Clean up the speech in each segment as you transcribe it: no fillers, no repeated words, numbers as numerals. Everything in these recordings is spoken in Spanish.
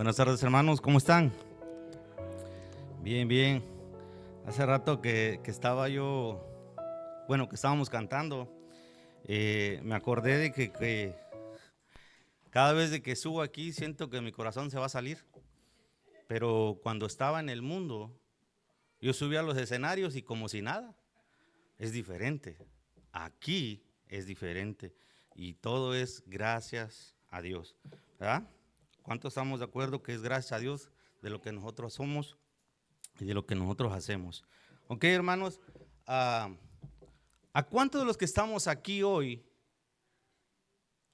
Buenas tardes, hermanos, ¿cómo están? Bien, bien. Hace rato que estaba yo, que estábamos cantando, me acordé de que cada vez de que subo aquí siento que mi corazón se va a salir, pero cuando estaba en el mundo, yo subía a los escenarios y como si nada, es diferente. Aquí es diferente y todo es gracias a Dios, ¿verdad? ¿Cuántos estamos de acuerdo que es gracias a Dios de lo que nosotros somos y de lo que nosotros hacemos? Ok, hermanos, ¿a cuántos de los que estamos aquí hoy,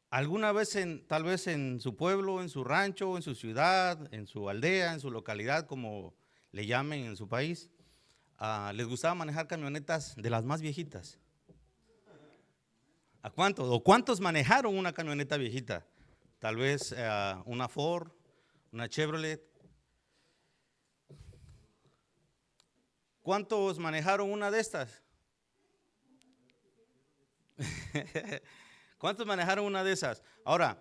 alguna vez tal vez en su pueblo, en su rancho, en su ciudad, en su aldea, en su localidad, como le llamen en su país, les gustaba manejar camionetas de las más viejitas? ¿A cuántos? ¿O cuántos manejaron una camioneta viejita? Tal vez una Ford, una Chevrolet. ¿Cuántos manejaron una de estas? ¿Cuántos manejaron una de esas? Ahora,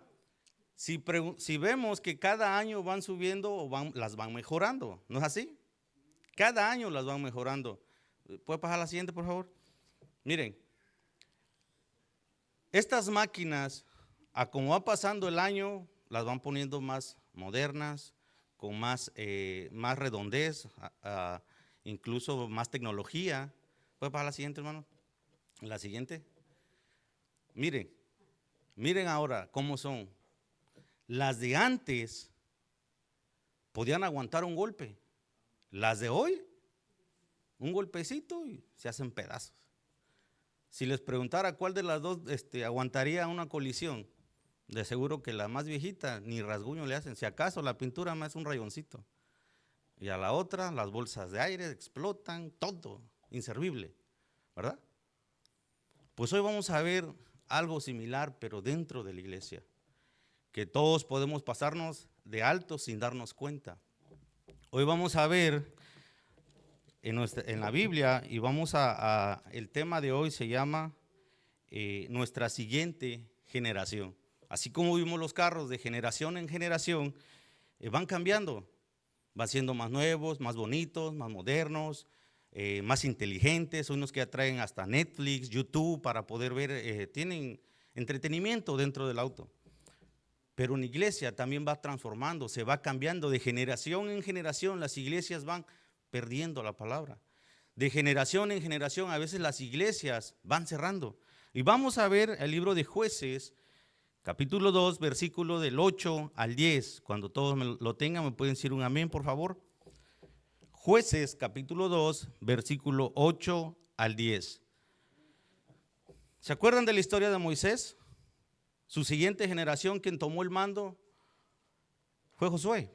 si vemos que cada año van subiendo o las van mejorando, ¿no es así? Cada año las van mejorando. ¿Puede pasar la siguiente, por favor? Miren, estas máquinas, a como va pasando el año, las van poniendo más modernas, con más redondez, incluso más tecnología. ¿Puede pasar la siguiente, hermano? La siguiente. Miren, miren ahora cómo son. Las de antes podían aguantar un golpe. Las de hoy, un golpecito y se hacen pedazos. Si les preguntara cuál de las dos aguantaría una colisión, de seguro que la más viejita ni rasguño le hacen. Si acaso la pintura más un rayoncito. Y a la otra, las bolsas de aire explotan, todo, inservible, ¿verdad? Pues hoy vamos a ver algo similar, pero dentro de la iglesia, que todos podemos pasarnos de alto sin darnos cuenta. Hoy vamos a ver en la Biblia, y el tema de hoy se llama nuestra siguiente generación. Así como vimos los carros de generación en generación, van cambiando, van siendo más nuevos, más bonitos, más modernos, más inteligentes. Hay unos que ya traen hasta Netflix, YouTube para poder ver, tienen entretenimiento dentro del auto. Pero en iglesia también va transformando, se va cambiando de generación en generación. Las iglesias van perdiendo la palabra. De generación en generación, a veces las iglesias van cerrando. Y vamos a ver el libro de Jueces, capítulo 2, versículo del 8 al 10. Cuando todos lo tengan, me pueden decir un amén, por favor. Jueces, capítulo 2, versículo 8 al 10. ¿Se acuerdan de la historia de Moisés? Su siguiente generación, quien tomó el mando, fue Josué.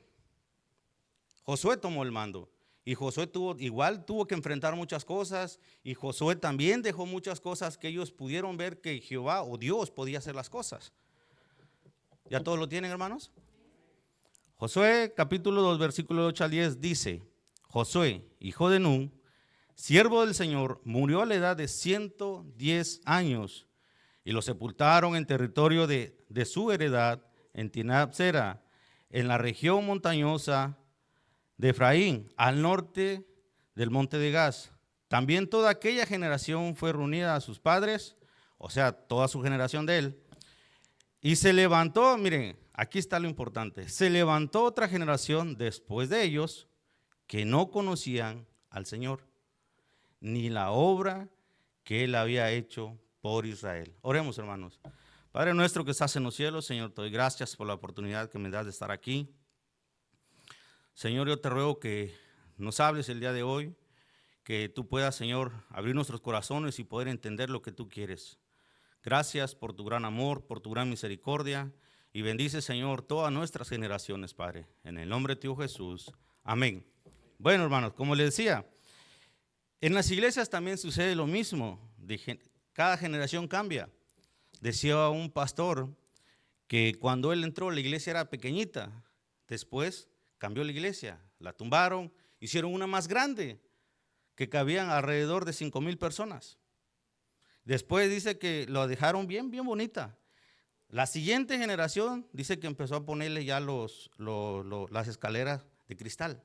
Josué tomó el mando. Y Josué tuvo que enfrentar muchas cosas, y Josué también dejó muchas cosas que ellos pudieron ver que Jehová o Dios podía hacer las cosas. ¿Ya todos lo tienen, hermanos? Josué capítulo 2 versículo 8 al 10 dice: Josué, hijo de Nun, siervo del Señor, murió a la edad de 110 años, y lo sepultaron en territorio de su heredad, en Timnat-Sera, en la región montañosa de Efraín, al norte del monte de Gaz. También toda aquella generación fue reunida a sus padres, o sea, toda su generación de él, y se levantó, miren, aquí está lo importante, se levantó otra generación después de ellos que no conocían al Señor, ni la obra que él había hecho por Israel. Oremos, hermanos. Padre nuestro que estás en los cielos, Señor, te doy gracias por la oportunidad que me das de estar aquí. Señor, yo te ruego que nos hables el día de hoy, que tú puedas, Señor, abrir nuestros corazones y poder entender lo que tú quieres. Gracias por tu gran amor, por tu gran misericordia, y bendice, Señor, todas nuestras generaciones, Padre. En el nombre de tu Hijo Jesús. Amén. Bueno, hermanos, como les decía, en las iglesias también sucede lo mismo. Cada generación cambia. Decía un pastor que cuando él entró, la iglesia era pequeñita. Después cambió la iglesia, la tumbaron, hicieron una más grande, que cabían alrededor de 5,000 personas. Después dice que lo dejaron bien, bien bonita. La siguiente generación dice que empezó a ponerle ya las escaleras de cristal.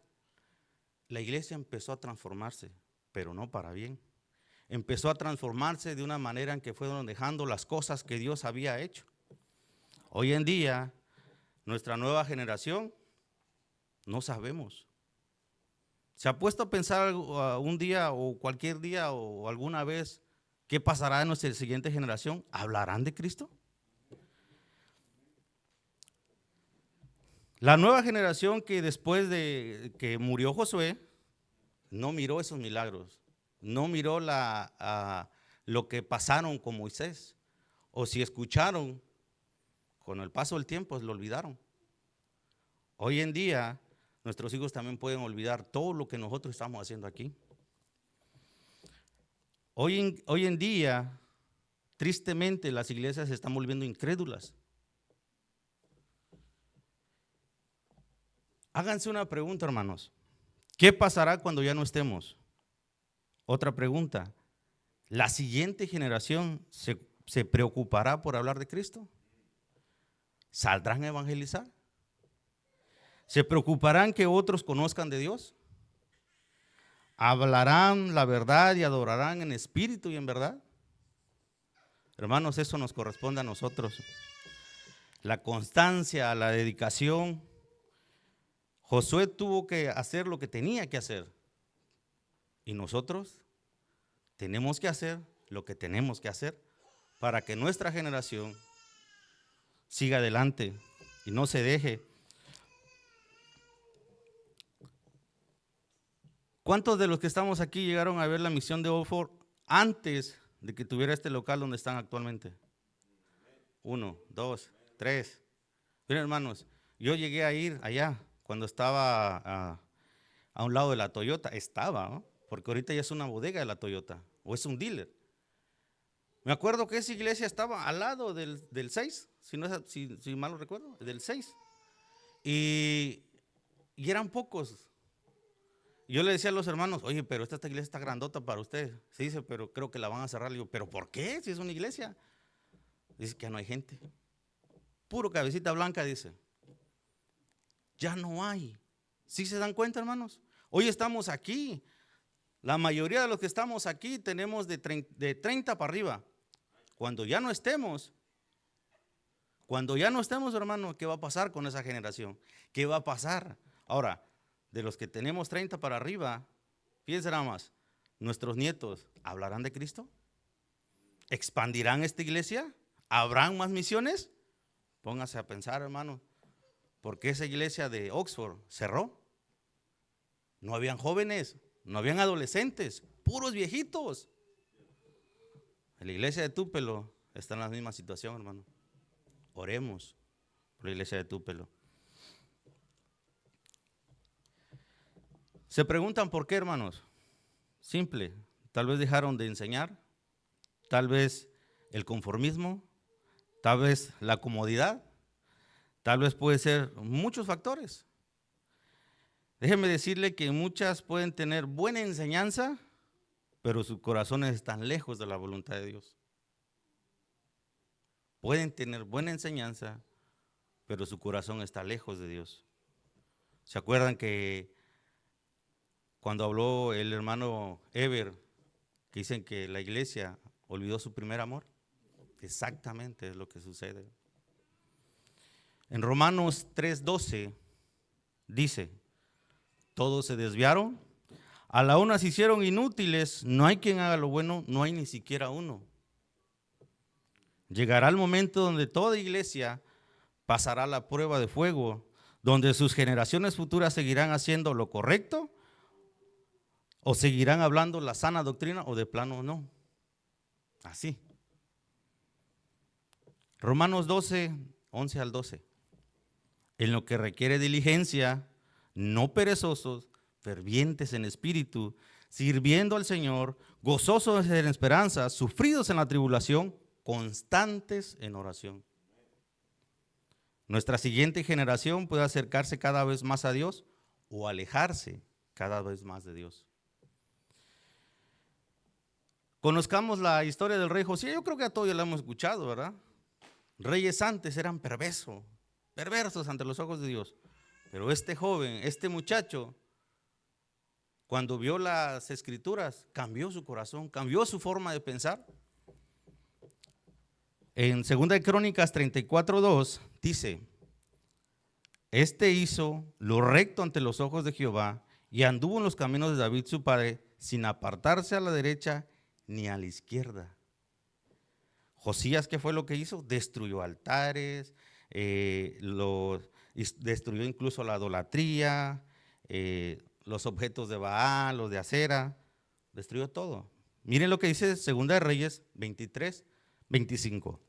La iglesia empezó a transformarse, pero no para bien. Empezó a transformarse de una manera en que fueron dejando las cosas que Dios había hecho. Hoy en día, nuestra nueva generación, no sabemos. ¿Se ha puesto a pensar un día o cualquier día o alguna vez qué pasará en nuestra siguiente generación? ¿Hablarán de Cristo? La nueva generación que después de que murió Josué, no miró esos milagros, no miró lo que pasaron con Moisés, o si escucharon, con el paso del tiempo lo olvidaron. Hoy en día, nuestros hijos también pueden olvidar todo lo que nosotros estamos haciendo aquí. Hoy en día, tristemente, las iglesias se están volviendo incrédulas. Háganse una pregunta, hermanos. ¿Qué pasará cuando ya no estemos? Otra pregunta. ¿La siguiente generación se preocupará por hablar de Cristo? ¿Saldrán a evangelizar? ¿Se preocuparán que otros conozcan de Dios? ¿Hablarán la verdad y adorarán en espíritu y en verdad? Hermanos, eso nos corresponde a nosotros. La constancia, la dedicación. Josué tuvo que hacer lo que tenía que hacer. Y nosotros tenemos que hacer lo que tenemos que hacer para que nuestra generación siga adelante y no se deje. ¿Cuántos de los que estamos aquí llegaron a ver la misión de Oxford antes de que tuviera este local donde están actualmente? 1, 2, 3. Miren, hermanos, yo llegué a ir allá cuando estaba a un lado de la Toyota. Estaba, ¿no? Porque ahorita ya es una bodega de la Toyota o es un dealer. Me acuerdo que esa iglesia estaba al lado del 6, si mal lo recuerdo, del 6. Y eran pocos. Yo le decía a los hermanos, oye, pero esta iglesia está grandota para ustedes. Se dice, pero creo que la van a cerrar. Le digo, ¿pero por qué? Si es una iglesia. Dice que no hay gente. Puro cabecita blanca, dice. Ya no hay. ¿Sí se dan cuenta, hermanos? Hoy estamos aquí. La mayoría de los que estamos aquí tenemos de 30 para arriba. Cuando ya no estemos, hermano, ¿qué va a pasar con esa generación? ¿Qué va a pasar? Ahora, de los que tenemos 30 para arriba, fíjense nada más, nuestros nietos, ¿hablarán de Cristo? ¿Expandirán esta iglesia? ¿Habrán más misiones? Póngase a pensar, hermano, ¿por qué esa iglesia de Oxford cerró? No habían jóvenes, no habían adolescentes, puros viejitos. En la iglesia de Tupelo está en la misma situación, hermano. Oremos por la iglesia de Tupelo. Se preguntan por qué, hermanos. Simple, tal vez dejaron de enseñar, tal vez el conformismo, tal vez la comodidad, tal vez puede ser muchos factores. Déjeme decirle que muchas pueden tener buena enseñanza, pero sus corazones están lejos de la voluntad de Dios. Pueden tener buena enseñanza, pero su corazón está lejos de Dios. ¿Se acuerdan que cuando habló el hermano Ever, que dicen que la iglesia olvidó su primer amor? Exactamente es lo que sucede. En Romanos 3:12 dice, todos se desviaron, a la una se hicieron inútiles, no hay quien haga lo bueno, no hay ni siquiera uno. Llegará el momento donde toda iglesia pasará la prueba de fuego, donde sus generaciones futuras seguirán haciendo lo correcto o seguirán hablando la sana doctrina o de plano no. Así. Romanos 12, 11 al 12. En lo que requiere diligencia, no perezosos, fervientes en espíritu, sirviendo al Señor, gozosos en esperanza, sufridos en la tribulación, constantes en oración. Nuestra siguiente generación puede acercarse cada vez más a Dios o alejarse cada vez más de Dios. Conozcamos la historia del rey Josías. Yo creo que a todos ya la hemos escuchado, ¿verdad? reyes antes eran perversos ante los ojos de Dios. Pero este joven, este muchacho, cuando vio las escrituras, cambió su corazón, cambió su forma de pensar. En 2 Crónicas 34:2 dice: este hizo lo recto ante los ojos de Jehová y anduvo en los caminos de David su padre, sin apartarse a la derecha ni a la izquierda. Josías, ¿qué fue lo que hizo? Destruyó altares, destruyó incluso la idolatría, los objetos de Baal, los de Acera, destruyó todo. Miren lo que dice 2 de Reyes 23:25.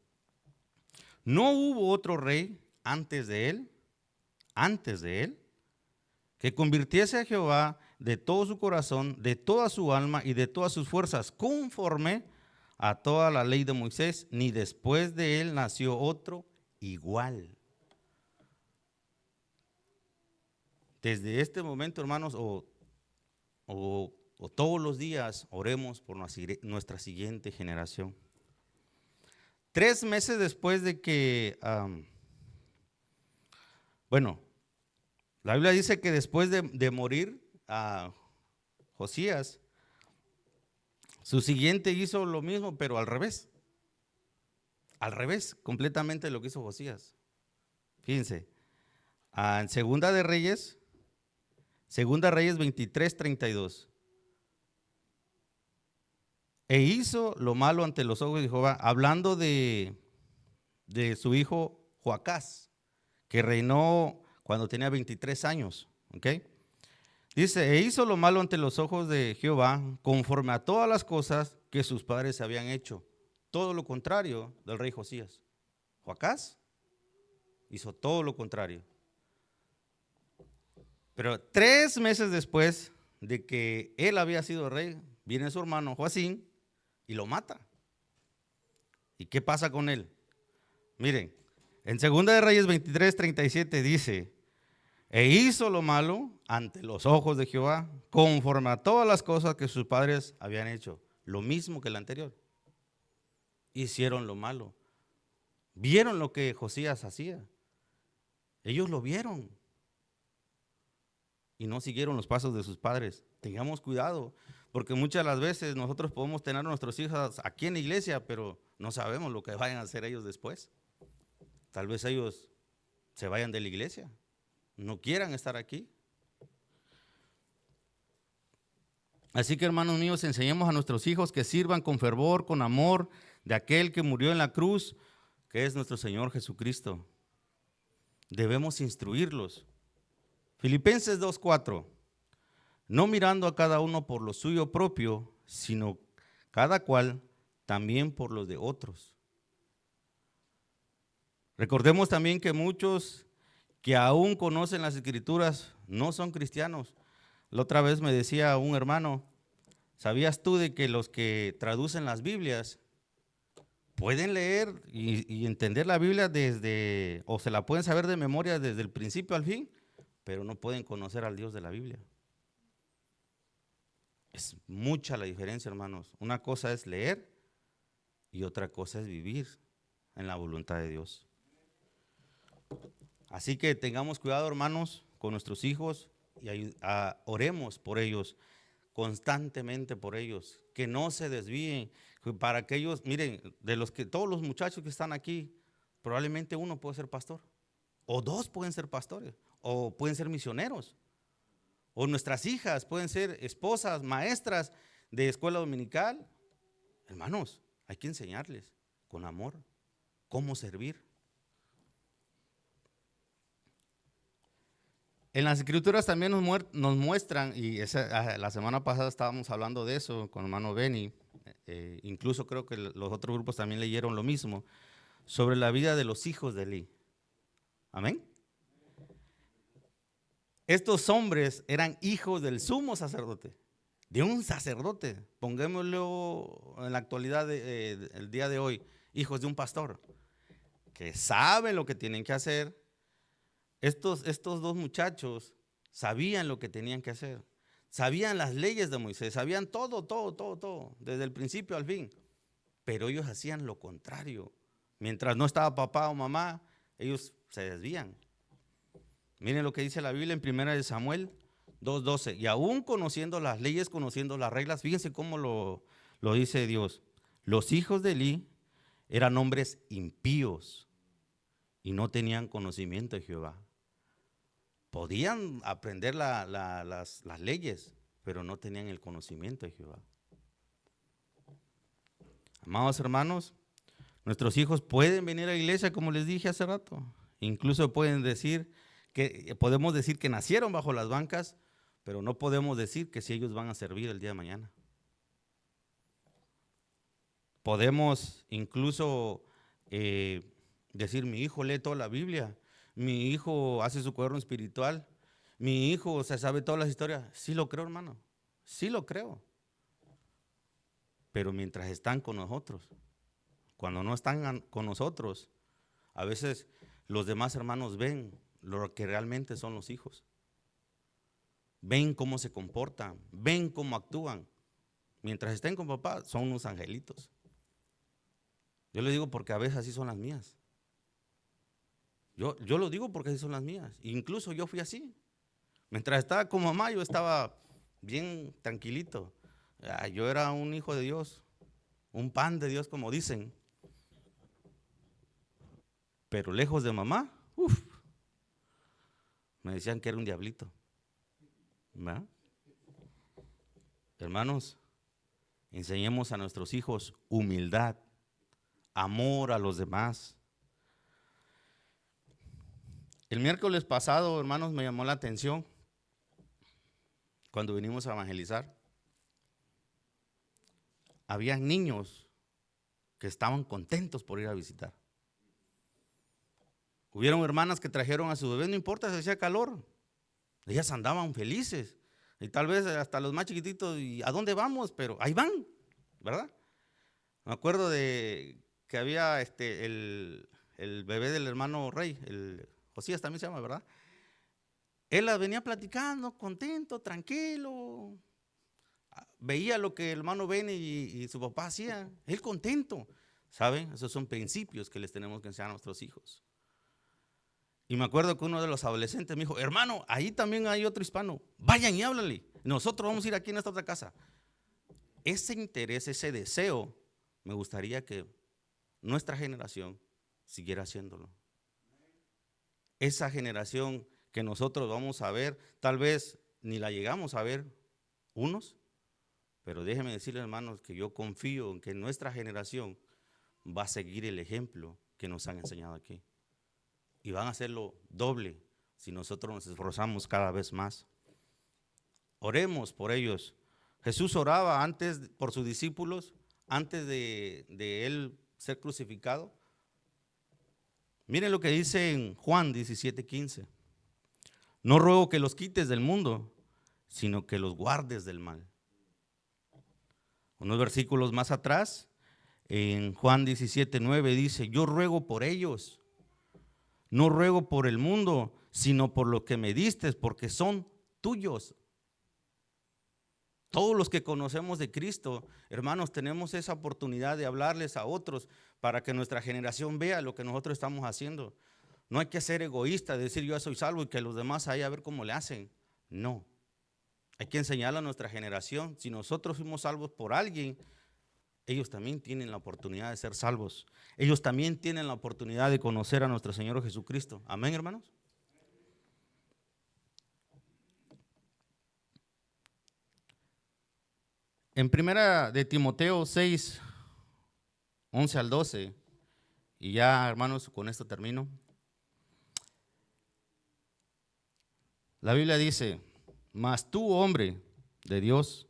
No hubo otro rey antes de él, que convirtiese a Jehová de todo su corazón, de toda su alma y de todas sus fuerzas, conforme a toda la ley de Moisés, ni después de él nació otro igual. Desde este momento, hermanos, o todos los días, oremos por nuestra siguiente generación. 3 meses después de que, la Biblia dice que después de morir a Josías, su siguiente hizo lo mismo, pero al revés. Al revés, completamente lo que hizo Josías. Fíjense, en Segunda Reyes 23:32. E hizo lo malo ante los ojos de Jehová, hablando de su hijo Joacás, que reinó cuando tenía 23 años. ¿Ok? Dice, e hizo lo malo ante los ojos de Jehová, conforme a todas las cosas que sus padres habían hecho. Todo lo contrario del rey Josías. Joacás hizo todo lo contrario. Pero 3 meses después de que él había sido rey, viene su hermano Joacín y lo mata. ¿Y qué pasa con él? Miren, en 2 de Reyes 23:37 dice, e hizo lo malo ante los ojos de Jehová, conforme a todas las cosas que sus padres habían hecho. Lo mismo que el anterior. Hicieron lo malo. Vieron lo que Josías hacía. Ellos lo vieron. Y no siguieron los pasos de sus padres. Tengamos cuidado, porque muchas de las veces nosotros podemos tener a nuestros hijos aquí en la iglesia, pero no sabemos lo que vayan a hacer ellos después. Tal vez ellos se vayan de la iglesia, no quieran estar aquí. Así que, hermanos míos, enseñemos a nuestros hijos que sirvan con fervor, con amor de aquel que murió en la cruz, que es nuestro Señor Jesucristo. Debemos instruirlos. Filipenses 2:4. No mirando a cada uno por lo suyo propio, sino cada cual también por los de otros. Recordemos también que muchos que aún conocen las Escrituras no son cristianos. La otra vez me decía un hermano, ¿sabías tú de que los que traducen las Biblias pueden leer y entender la Biblia o se la pueden saber de memoria desde el principio al fin, pero no pueden conocer al Dios de la Biblia? Es mucha la diferencia, hermanos. Una cosa es leer y otra cosa es vivir en la voluntad de Dios. Así que tengamos cuidado, hermanos, con nuestros hijos y oremos por ellos, constantemente por ellos, que no se desvíen, para que ellos, miren, todos los muchachos que están aquí, probablemente uno puede ser pastor, o 2 pueden ser pastores, o pueden ser misioneros, o nuestras hijas pueden ser esposas, maestras de escuela dominical. Hermanos, hay que enseñarles con amor cómo servir. En las Escrituras también nos muestran, y la semana pasada estábamos hablando de eso con el hermano Benny, incluso creo que los otros grupos también leyeron lo mismo, sobre la vida de los hijos de Eli. Amén. Estos hombres eran hijos del sumo sacerdote, de un sacerdote, pongámoslo en la actualidad, el día de hoy, hijos de un pastor, que saben lo que tienen que hacer. Estos 2 muchachos sabían lo que tenían que hacer, sabían las leyes de Moisés, sabían todo, desde el principio al fin, pero ellos hacían lo contrario, Mientras no estaba papá o mamá, ellos se desvían. Miren lo que dice la Biblia en 1 Samuel 2:12. Y aún conociendo las leyes, conociendo las reglas, fíjense cómo lo dice Dios. Los hijos de Elí eran hombres impíos y no tenían conocimiento de Jehová. Podían aprender las leyes, pero no tenían el conocimiento de Jehová. Amados hermanos, nuestros hijos pueden venir a la iglesia, como les dije hace rato. Incluso podemos decir que nacieron bajo las bancas, pero no podemos decir que si ellos van a servir el día de mañana. Podemos incluso decir, mi hijo lee toda la Biblia, mi hijo hace su cuaderno espiritual, mi hijo se sabe todas las historias. Sí lo creo, hermano, sí lo creo. Pero mientras están con nosotros, cuando no están con nosotros, a veces los demás hermanos ven lo que realmente son los hijos. Ven cómo se comportan, ven cómo actúan. Mientras estén con papá, son unos angelitos. Yo les digo porque a veces así son las mías. Yo lo digo porque así son las mías. Incluso yo fui así. Mientras estaba con mamá, yo estaba bien tranquilito. Yo era un hijo de Dios, un pan de Dios, como dicen. Pero lejos de mamá, me decían que era un diablito. ¿Verdad? Hermanos, enseñemos a nuestros hijos humildad, amor a los demás. El miércoles pasado, hermanos, me llamó la atención cuando vinimos a evangelizar. Había niños que estaban contentos por ir a visitar. Hubieron hermanas que trajeron a su bebé, no importa si hacía calor, ellas andaban felices. Y tal vez hasta los más chiquititos, ¿y a dónde vamos? Pero ahí van, ¿verdad? Me acuerdo de que había el bebé del hermano Rey, el Josías también se llama, ¿verdad? Él las venía platicando, contento, tranquilo. Veía lo que el hermano Beni y su papá hacían, él contento. ¿Saben? Esos son principios que les tenemos que enseñar a nuestros hijos. Y me acuerdo que uno de los adolescentes me dijo, hermano, ahí también hay otro hispano, vayan y háblale, nosotros vamos a ir aquí en esta otra casa. Ese interés, ese deseo, me gustaría que nuestra generación siguiera haciéndolo. Esa generación que nosotros vamos a ver, tal vez ni la llegamos a ver unos, pero déjenme decirles, hermanos, que yo confío en que nuestra generación va a seguir el ejemplo que nos han enseñado aquí. Y van a hacerlo doble si nosotros nos esforzamos cada vez más. Oremos por ellos. Jesús oraba antes por sus discípulos, antes de él ser crucificado. Miren lo que dice en Juan 17:15. No ruego que los quites del mundo, sino que los guardes del mal. Unos versículos más atrás, en Juan 17:9 dice, yo ruego por ellos. No ruego por el mundo, sino por lo que me diste, porque son tuyos. Todos los que conocemos de Cristo, hermanos, tenemos esa oportunidad de hablarles a otros para que nuestra generación vea lo que nosotros estamos haciendo. No hay que ser egoísta, decir yo soy salvo y que los demás ahí a ver cómo le hacen. No, hay que enseñarle a nuestra generación. Si nosotros fuimos salvos por alguien, ellos también tienen la oportunidad de ser salvos. Ellos también tienen la oportunidad de conocer a nuestro Señor Jesucristo. Amén, hermanos. En primera de Timoteo 6, 11 al 12, y ya, hermanos, con esto termino. La Biblia dice, mas tú, hombre de Dios,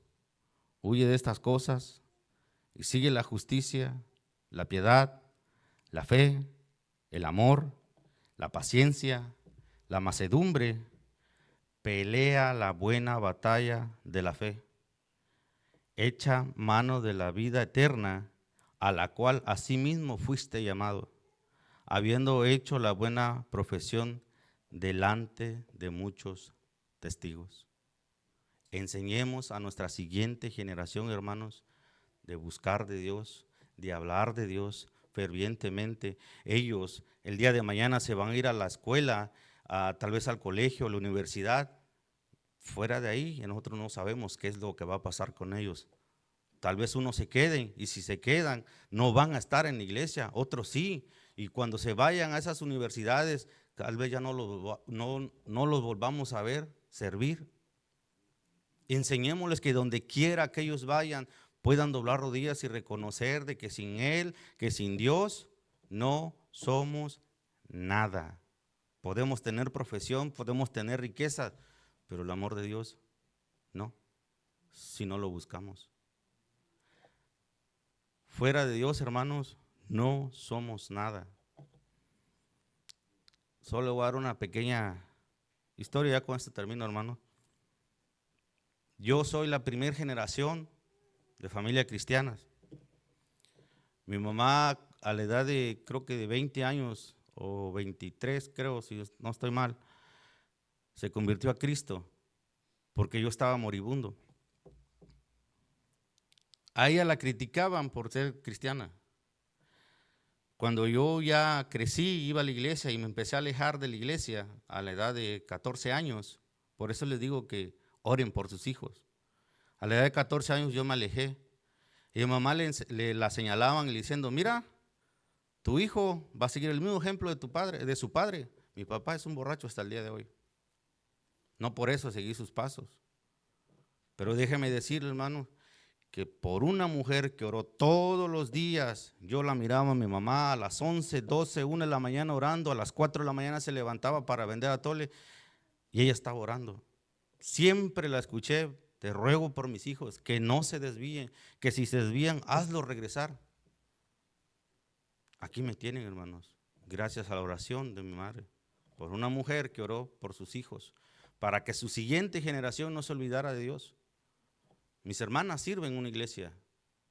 huye de estas cosas y sigue la justicia, la piedad, la fe, el amor, la paciencia, la mansedumbre. Pelea la buena batalla de la fe. Echa mano de la vida eterna, a la cual asimismo fuiste llamado, habiendo hecho la buena profesión delante de muchos testigos. Enseñemos a nuestra siguiente generación, hermanos, de buscar de Dios, de hablar de Dios, fervientemente. Ellos el día de mañana se van a ir a la escuela, tal vez al colegio, a la universidad. Fuera de ahí, nosotros no sabemos qué es lo que va a pasar con ellos. Tal vez unos se queden, y si se quedan, no van a estar en la iglesia, otros sí. Y cuando se vayan a esas universidades, tal vez ya no los volvamos a ver servir. Enseñémosles que donde quiera que ellos vayan, puedan doblar rodillas y reconocer de que sin Él, que sin Dios, no somos nada. Podemos tener profesión, podemos tener riqueza, pero el amor de Dios, no, si no lo buscamos. Fuera de Dios, hermanos, no somos nada. Solo voy a dar una pequeña historia, ya con esto termino, hermano. Yo soy la primera generación de familia cristianas. Mi mamá, a la edad de, creo que de 20 años, o 23, creo, si no estoy mal, se convirtió a Cristo, porque yo estaba moribundo. A ella la criticaban por ser cristiana. Cuando yo ya crecí, iba a la iglesia y me empecé a alejar de la iglesia a la edad de 14 años. Por eso les digo que oren por sus hijos. A la edad de 14 años yo me alejé. Y mi mamá la señalaban y le diciendo, mira, tu hijo va a seguir el mismo ejemplo de su padre. Mi papá es un borracho hasta el día de hoy. No por eso seguí sus pasos. Pero déjeme decirle, hermano, que por una mujer que oró todos los días, yo la miraba a mi mamá a las 11, 12, 1 de la mañana orando, a las 4 de la mañana se levantaba para vender atole y ella estaba orando. Siempre la escuché, te ruego por mis hijos, que no se desvíen, que si se desvían, hazlos regresar. Aquí me tienen, hermanos, gracias a la oración de mi madre, por una mujer que oró por sus hijos, para que su siguiente generación no se olvidara de Dios. Mis hermanas sirven en una iglesia.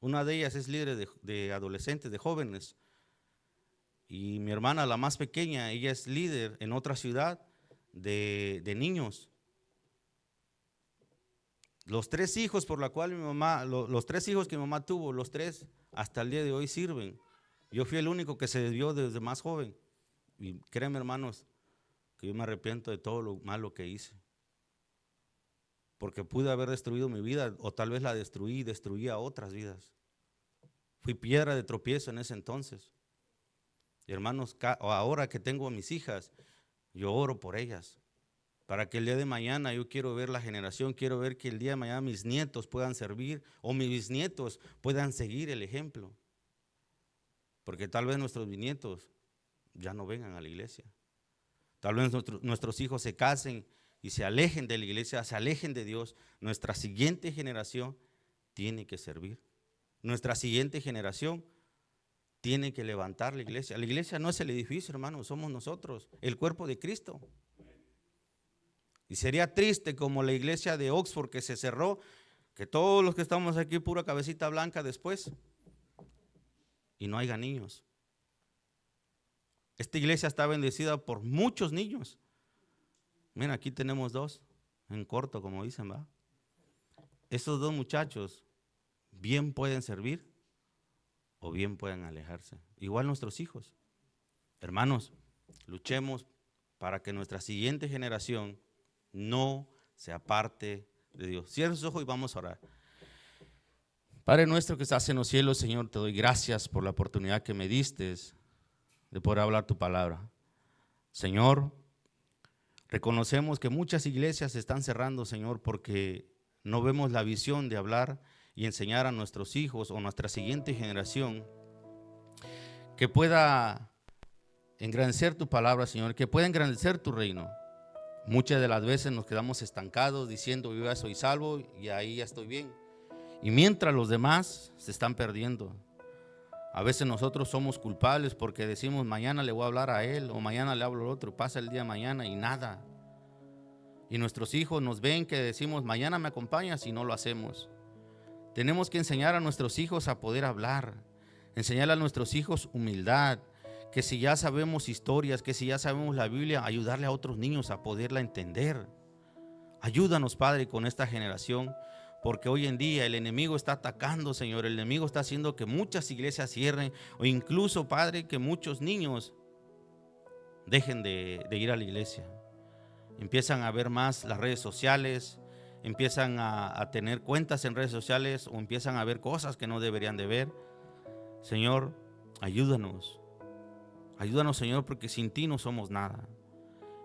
Una de ellas es líder de adolescentes, de jóvenes. Y mi hermana, la más pequeña, ella es líder en otra ciudad de niños. Los 3 hijos por la cual mi mamá, los 3 hijos que mi mamá tuvo, los 3 hasta el día de hoy sirven. Yo fui el único que se desvió desde más joven. Y créanme, hermanos, que yo me arrepiento de todo lo malo que hice. Porque pude haber destruido mi vida, o tal vez la destruí y destruí a otras vidas. Fui piedra de tropiezo en ese entonces. Y hermanos, ahora que tengo a mis hijas, yo oro por ellas. Para que el día de mañana yo quiero ver la generación, quiero ver que el día de mañana mis nietos puedan servir o mis bisnietos puedan seguir el ejemplo. Porque tal vez nuestros bisnietos ya no vengan a la iglesia. Tal vez nuestros hijos se casen y se alejen de la iglesia, se alejen de Dios. Nuestra siguiente generación tiene que servir. Nuestra siguiente generación tiene que levantar la iglesia. La iglesia no es el edificio, hermano, somos nosotros, el cuerpo de Cristo. Y sería triste como la iglesia de Oxford que se cerró, que todos los que estamos aquí pura cabecita blanca después y no haya niños. Esta iglesia está bendecida por muchos niños. Miren, aquí tenemos 2, en corto, como dicen, ¿va? Esos 2 muchachos bien pueden servir o bien pueden alejarse. Igual nuestros hijos. Hermanos, luchemos para que nuestra siguiente generación no se aparte de Dios. Cierra sus ojos y vamos a orar. Padre nuestro que estás en los cielos, Señor, te doy gracias por la oportunidad que me diste de poder hablar tu palabra. Señor, reconocemos que muchas iglesias se están cerrando, Señor, porque no vemos la visión de hablar y enseñar a nuestros hijos o nuestra siguiente generación que pueda engrandecer tu palabra, Señor, que pueda engrandecer tu reino. Muchas de las veces nos quedamos estancados diciendo yo ya soy salvo y ahí ya estoy bien. Y mientras los demás se están perdiendo. A veces nosotros somos culpables porque decimos mañana le voy a hablar a él o mañana le hablo al otro. Pasa el día de mañana y nada. Y nuestros hijos nos ven que decimos mañana me acompañas y no lo hacemos. Tenemos que enseñar a nuestros hijos a poder hablar. Enseñar a nuestros hijos humildad. Que si ya sabemos historias, que si ya sabemos la Biblia, ayudarle a otros niños a poderla entender. Ayúdanos, Padre, con esta generación, porque hoy en día el enemigo está atacando, Señor. El enemigo está haciendo que muchas iglesias cierren, o incluso, Padre, que muchos niños dejen de ir a la iglesia. Empiezan a ver más las redes sociales, empiezan a tener cuentas en redes sociales, o empiezan a ver cosas que no deberían de ver. Señor, ayúdanos. Ayúdanos, Señor, porque sin ti no somos nada.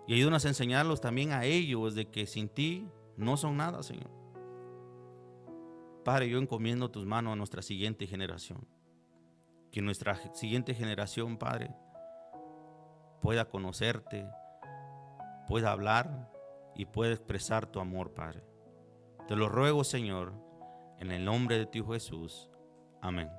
Y ayúdanos a enseñarlos también a ellos de que sin ti no son nada, Señor. Padre, yo encomiendo tus manos a nuestra siguiente generación. Que nuestra siguiente generación, Padre, pueda conocerte, pueda hablar y pueda expresar tu amor, Padre. Te lo ruego, Señor, en el nombre de tu Hijo Jesús. Amén.